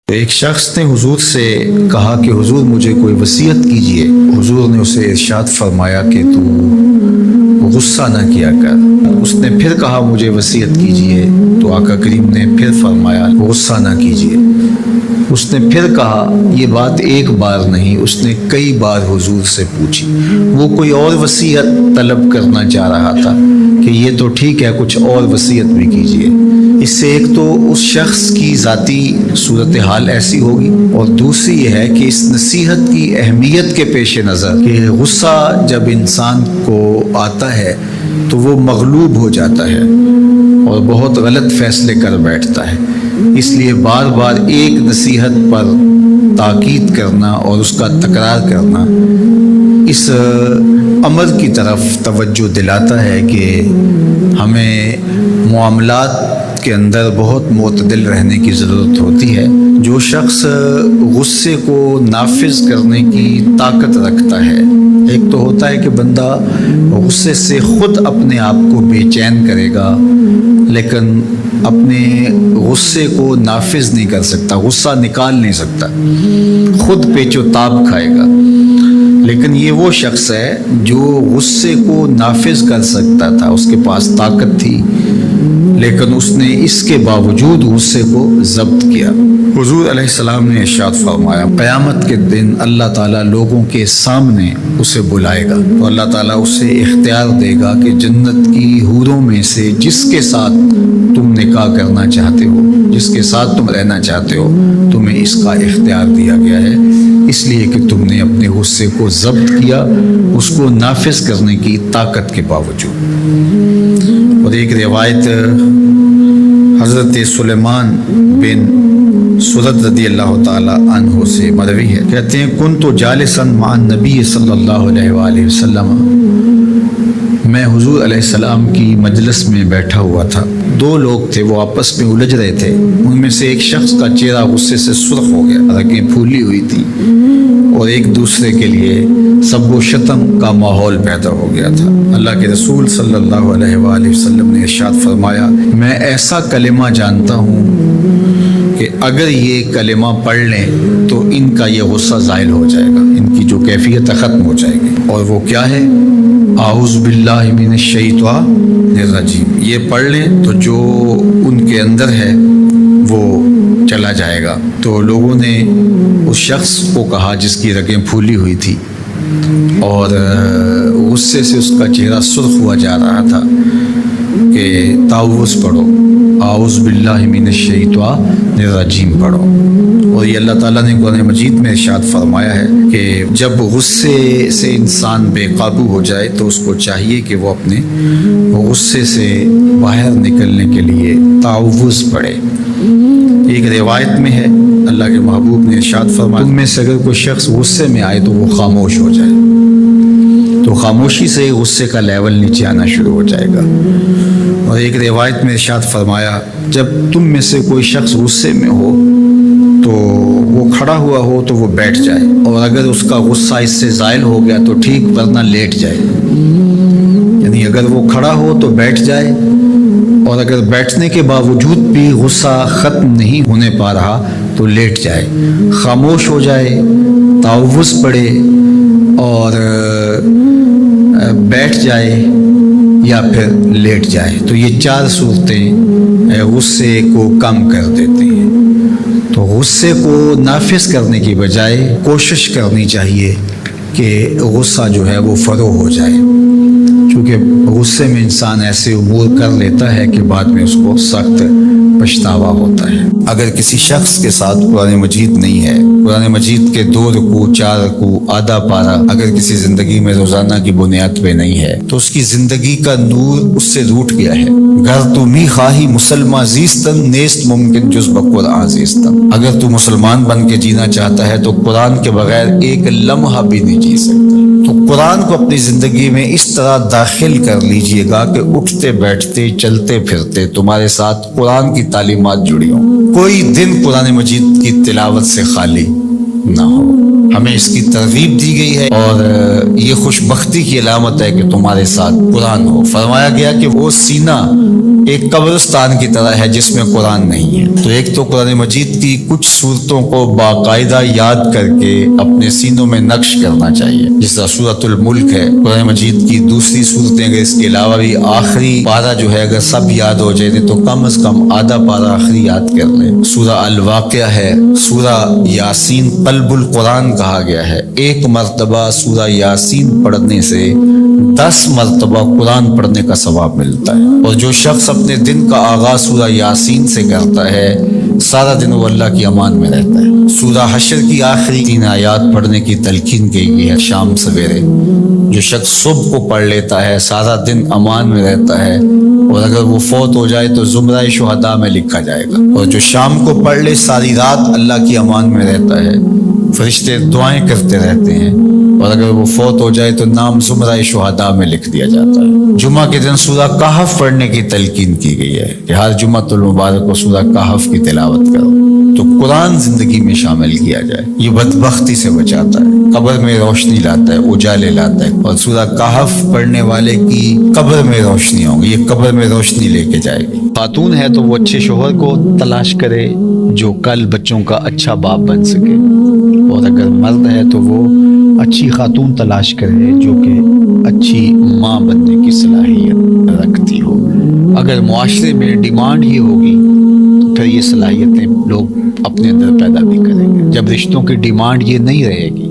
ایک شخص نے حضور سے کہا کہ حضور مجھے کوئی وصیت کیجئے۔ حضور نے اسے ارشاد فرمایا کہ تو غصہ نہ کیا کر۔ اس نے پھر کہا مجھے وصیت کیجئے، تو آقا کریم نے پھر فرمایا غصہ نہ کیجئے۔ اس نے پھر کہا، یہ بات ایک بار نہیں، اس نے کئی بار حضور سے پوچھی۔ وہ کوئی اور وصیت طلب کرنا چاہ رہا تھا کہ یہ تو ٹھیک ہے، کچھ اور وصیت بھی کیجئے۔ اس سے ایک تو اس شخص کی ذاتی صورتحال ایسی ہوگی، اور دوسری یہ ہے کہ اس نصیحت کی اہمیت کے پیش نظر کہ غصہ جب انسان کو آتا ہے تو وہ مغلوب ہو جاتا ہے اور بہت غلط فیصلے کر بیٹھتا ہے۔ اس لیے بار بار ایک نصیحت پر تاکید کرنا اور اس کا تکرار کرنا اس امر کی طرف توجہ دلاتا ہے کہ ہمیں معاملات کے اندر بہت معتدل رہنے کی ضرورت ہوتی ہے۔ جو شخص غصے کو نافذ کرنے کی طاقت رکھتا ہے، ایک تو ہوتا ہے کہ بندہ غصے سے خود اپنے آپ کو بے چین کرے گا، لیکن اپنے غصے کو نافذ نہیں کر سکتا، غصہ نکال نہیں سکتا، خود پیچ و تاب کھائے گا۔ لیکن یہ وہ شخص ہے جو غصے کو نافذ کر سکتا تھا، اس کے پاس طاقت تھی، لیکن اس نے اس کے باوجود غصے کو ضبط کیا۔ حضور علیہ السلام نے ارشاد فرمایا، قیامت کے دن اللہ تعالیٰ لوگوں کے سامنے اسے بلائے گا، تو اللہ تعالیٰ اسے اختیار دے گا کہ جنت کی حوروں میں سے جس کے ساتھ تم نکاح کرنا چاہتے ہو، جس کے ساتھ تم رہنا چاہتے ہو، تمہیں اس کا اختیار دیا گیا ہے، اس لیے کہ تم نے اپنے غصے کو ضبط کیا، اس کو نافذ کرنے کی طاقت کے باوجود۔ اور ایک روایت حضرت سلیمان بن سرد رضی اللہ تعالی عنہ سے مروی ہے، کہتے ہیں کنت جالسا مع النبی صلی اللہ علیہ وآلہ وسلم، میں حضور علیہ السلام کی مجلس میں بیٹھا ہوا تھا۔ دو لوگ تھے، وہ آپس میں الجھ رہے تھے۔ ان میں سے ایک شخص کا چہرہ غصے سے سرخ ہو گیا، رگیں پھولی ہوئی تھی، اور ایک دوسرے کے لیے سب و شتم کا ماحول پیدا ہو گیا تھا۔ اللہ کے رسول صلی اللہ علیہ وآلہ وسلم نے ارشاد فرمایا، میں ایسا کلمہ جانتا ہوں کہ اگر یہ کلمہ پڑھ لیں تو ان کا یہ غصہ زائل ہو جائے گا، ان کی جو کیفیت ختم ہو جائے گی۔ اور وہ کیا ہے؟ اعوذ باللہ من الشیطان الرجیم۔ یہ پڑھ لیں تو جو ان کے اندر ہے وہ چلا جائے گا۔ تو لوگوں نے اس شخص کو کہا جس کی رگیں پھولی ہوئی تھی اور غصے سے اس کا چہرہ سرخ ہوا جا رہا تھا کہ تعوذ پڑھو، اعوذ باللہ من الشیطان الرجیم پڑھو۔ اور یہ اللہ تعالیٰ نے قرآن مجید میں ارشاد فرمایا ہے کہ جب غصے سے انسان بے قابو ہو جائے تو اس کو چاہیے کہ وہ اپنے غصے سے باہر نکلنے کے لیے تعوذ پڑھے۔ ایک روایت میں ہے اللہ کے محبوب نے ارشاد فرمایا، تم میں سے اگر کوئی شخص غصے میں آئے تو وہ خاموش ہو جائے، تو خاموشی سے غصے کا لیول نیچے آنا شروع ہو جائے گا۔ اور ایک روایت میں ارشاد فرمایا، جب تم میں سے کوئی شخص غصے میں ہو تو وہ کھڑا ہوا ہو تو وہ بیٹھ جائے، اور اگر اس کا غصہ اس سے زائل ہو گیا تو ٹھیک، ورنہ لیٹ جائے۔ یعنی اگر وہ کھڑا ہو تو بیٹھ جائے، اور اگر بیٹھنے کے باوجود بھی غصہ ختم نہیں ہونے پا رہا تو لیٹ جائے، خاموش ہو جائے، تعوذ پڑھے اور بیٹھ جائے یا پھر لیٹ جائے۔ تو یہ چار صورتیں غصے کو کم کر دیتی ہیں۔ تو غصے کو نافذ کرنے کی بجائے کوشش کرنی چاہیے کہ غصہ جو ہے وہ فروغ ہو جائے، کیونکہ غصے میں انسان ایسے امور کر لیتا ہے کہ بعد میں اس کو سخت پچھتاوا ہوتا ہے۔ اگر کسی شخص کے ساتھ قرآن مجید نہیں ہے، قرآن مجید کے 2 رکوع 4 رکوع آدھا پارہ اگر کسی زندگی میں روزانہ کی بنیاد پہ نہیں ہے تو اس کی زندگی کا نور اس سے روٹ گیا ہے۔ گر تو می خواہی مسلمان زیستن نیست ممکن جز بقرآن زیستن، اگر تو مسلمان بن کے جینا چاہتا ہے تو قرآن کے بغیر ایک لمحہ بھی نہیں جی سکتا۔ تو قرآن کو اپنی زندگی میں اس طرح داخل کر لیجئے گا کہ اٹھتے بیٹھتے چلتے پھرتے تمہارے ساتھ قرآن کی تعلیمات جڑی ہوں، کوئی دن قرآن مجید کی تلاوت سے خالی نہ ہو۔ ہمیں اس کی ترغیب دی گئی ہے، اور یہ خوش بختی کی علامت ہے کہ تمہارے ساتھ قرآن ہو۔ فرمایا گیا کہ وہ سینہ ایک قبرستان کی طرح ہے جس میں قرآن نہیں ہے۔ تو ایک تو قرآن مجید کی کچھ صورتوں کو باقاعدہ یاد کر کے اپنے سینوں میں نقش کرنا چاہیے، جس طرح سورۃ الملک ہے قرآن مجید کی دوسری صورتیں، اگر اس کے علاوہ بھی آخری پارہ جو ہے اگر سب یاد ہو جائے تو کم از کم آدھا پارہ آخری یاد کر لیں۔ سورہ الواقعہ ہے، سورہ یاسین قلب القرآن کہا گیا ہے، ایک مرتبہ سورہ یاسین پڑھنے سے 10 مرتبہ قرآن پڑھنے کا ثواب ملتا ہے، اور جو شخص اپنے دن کا آغاز سورہ یاسین سے کرتا ہے سارا دن وہ اللہ کی امان میں رہتا ہے۔ سورہ حشر کی آخری 3 آیات پڑھنے کی تلقین کی گئی ہے شام سویرے، جو شخص صبح کو پڑھ لیتا ہے سارا دن امان میں رہتا ہے، اور اگر وہ فوت ہو جائے تو زمرہ شہداء میں لکھا جائے گا، اور جو شام کو پڑھ لے ساری رات اللہ کی امان میں رہتا ہے، فرشتے دعائیں کرتے رہتے ہیں، اور اگر وہ فوت ہو جائے تو نام زمرہ شہداء میں لکھ دیا جاتا ہے۔ جمعہ کے دن سورہ کہف پڑھنے کی تلقین کی گئی ہے کہ ہر جمعہ المبارک کو سورہ کہف کی تلاوت کرو، تو قرآن زندگی میں شامل کیا جائے، یہ بدبختی سے بچاتا ہے، قبر میں روشنی لاتا ہے، اجالے لاتا ہے، اور سورہ کہف پڑھنے والے کی قبر میں روشنی ہوگی، یہ قبر میں روشنی لے کے جائے گی۔ خاتون ہے تو وہ اچھے شوہر کو تلاش کرے جو کل بچوں کا اچھا باپ بن سکے، اور اگر مرد ہے تو وہ اچھی خاتون تلاش کرے جو کہ اچھی ماں بننے کی صلاحیت رکھتی ہو۔ اگر معاشرے میں ڈیمانڈ ہی ہوگی تو پھر یہ صلاحیتیں لوگ اپنے اندر پیدا بھی کریں گے۔ جب رشتوں کی ڈیمانڈ یہ نہیں رہے گی،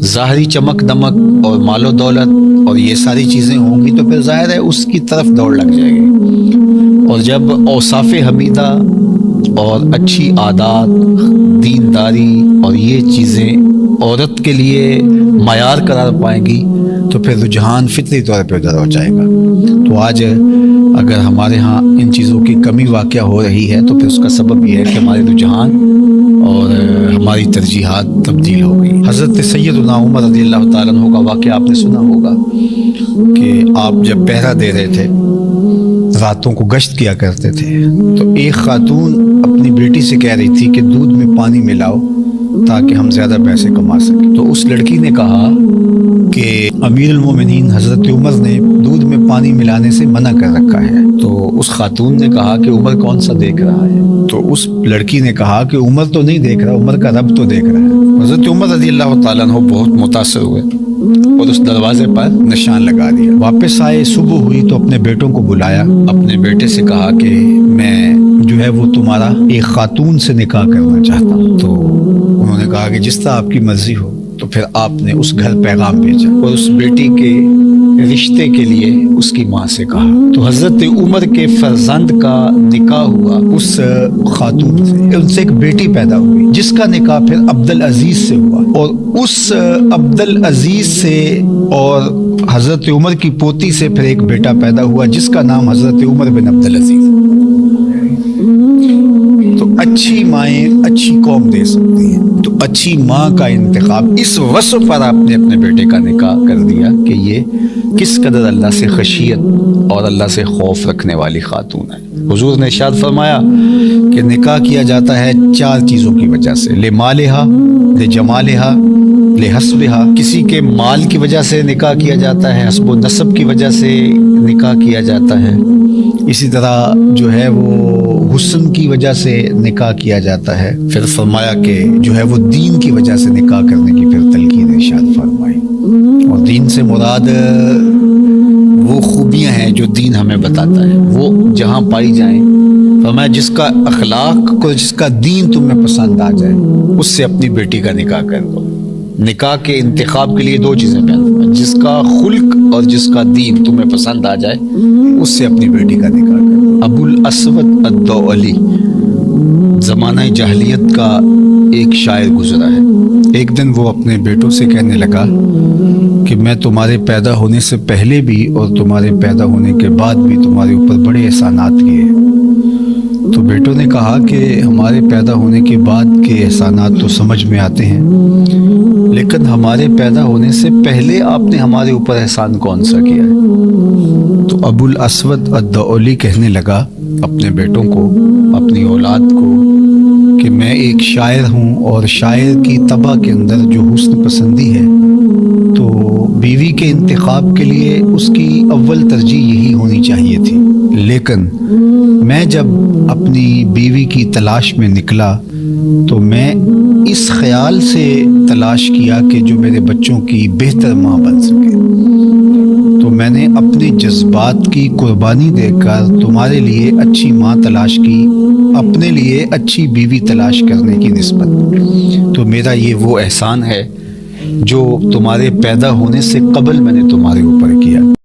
ظاہری چمک دمک اور مال و دولت اور یہ ساری چیزیں ہوں گی تو پھر ظاہر ہے اس کی طرف دوڑ لگ جائے گی، اور جب اوصاف حمیدہ اور اچھی عادات، دینداری اور یہ چیزیں عورت کے لیے معیار قرار پائیں گی تو پھر رجحان فطری طور پہ ادھر ہو جائے گا۔ تو آج اگر ہمارے ہاں ان چیزوں کی کمی واقع ہو رہی ہے تو پھر اس کا سبب یہ ہے کہ ہمارے رجحان اور ہماری ترجیحات تبدیل ہو گئی۔ حضرت سیدنا عمر رضی اللہ تعالیٰ عنہ کا واقعہ آپ نے سنا ہوگا کہ آپ جب پہرا دے رہے تھے، راتوں کو گشت کیا کرتے تھے، تو ایک خاتون اپنی بیٹی سے کہہ رہی تھی کہ دودھ میں پانی ملاؤ تاکہ ہم زیادہ پیسے کما سکیں۔ تو اس لڑکی نے کہا کہ امیر المومنین حضرت عمر نے دودھ میں پانی ملانے سے منع کر رکھا ہے۔ تو اس خاتون نے کہا کہ عمر کون سا دیکھ رہا ہے؟ تو اس لڑکی نے کہا کہ عمر تو نہیں دیکھ رہا، عمر کا رب تو دیکھ رہا ہے۔ حضرت عمر رضی اللہ تعالیٰ عنہ بہت متاثر ہوئے اور اس دروازے پر نشان لگا دیا۔ واپس آئے، صبح ہوئی تو اپنے بیٹوں کو بلایا، اپنے بیٹے سے کہا کہ میں جو ہے وہ تمہارا ایک خاتون سے نکاح کرنا چاہتا ہوں۔ تو انہوں نے کہا کہ جس طرح آپ کی مرضی ہو۔ تو پھر آپ نے اس گھر پیغام بھیجا اور اس بیٹی کے رشتے کے لیے اس کی ماں سے کہا۔ تو حضرت عمر کے فرزند کا نکاح ہوا اس خاتون سے، ان سے ایک بیٹی پیدا ہوئی جس کا نکاح پھر عبدالعزیز سے ہوا، اور اس عبدالعزیز سے اور حضرت عمر کی پوتی سے پھر ایک بیٹا پیدا ہوا جس کا نام حضرت عمر بن عبدالعزیز۔ تو اچھی مائیں اچھی قوم دے سکتی ہیں، تو اچھی ماں کا انتخاب اس وصف پر آپ نے اپنے بیٹے کا نکاح کر دیا کہ یہ کس قدر اللہ سے خشیت اور اللہ سے خوف رکھنے والی خاتون ہے۔ حضور نے ارشاد فرمایا کہ نکاح کیا جاتا ہے 4 چیزوں کی وجہ سے، لمالہا، لجمالہا، لحسبہا۔ کسی کے مال کی وجہ سے نکاح کیا جاتا ہے، حسب و نسب کی وجہ سے نکاح کیا جاتا ہے، اسی طرح جو ہے وہ حسن کی وجہ سے نکاح کیا جاتا ہے۔ پھر فرمایا کہ جو ہے وہ دین کی وجہ سے نکاح کرنے کی پھر تلقین ارشاد فرمائی، اور دین سے مراد وہ خوبیاں ہیں جو دین ہمیں بتاتا ہے، وہ جہاں پائی جائیں فرمایا جس کا اخلاق کو، جس کا دین تمہیں پسند آ جائے اس سے اپنی بیٹی کا نکاح کر دو۔ نکاح کے انتخاب کے لیے 2 چیزیں بیان فرمائی، جس کا خلق اور جس کا دین تمہیں پسند آ جائے اس سے اپنی بیٹی کا نکاح کر دو۔ ابو الاسود الدؤلی زمانہ جاہلیت کا ایک شاعر گزرا ہے۔ ایک دن وہ اپنے بیٹوں سے کہنے لگا کہ میں تمہارے پیدا ہونے سے پہلے بھی اور تمہارے پیدا ہونے کے بعد بھی تمہارے اوپر بڑے احسانات کیے۔ تو بیٹوں نے کہا کہ ہمارے پیدا ہونے کے بعد کے احسانات تو سمجھ میں آتے ہیں، لیکن ہمارے پیدا ہونے سے پہلے آپ نے ہمارے اوپر احسان کون سا کیا ہے؟ تو ابو الاسود الدؤلی کہنے لگا اپنے بیٹوں کو، اپنی اولاد کو، کہ میں ایک شاعر ہوں اور شاعر کی طبع کے اندر جو حسن پسندی ہے تو بیوی کے انتخاب کے لیے اس کی اول ترجیح یہی ہونی چاہیے تھی، لیکن میں جب اپنی بیوی کی تلاش میں نکلا تو میں اس خیال سے تلاش کیا کہ جو میرے بچوں کی بہتر ماں بن سکے، تو میں نے اپنے جذبات کی قربانی دے کر تمہارے لیے اچھی ماں تلاش کی، اپنے لیے اچھی بیوی تلاش کرنے کی نسبت۔ تو میرا یہ وہ احسان ہے جو تمہارے پیدا ہونے سے قبل میں نے تمہارے اوپر کیا۔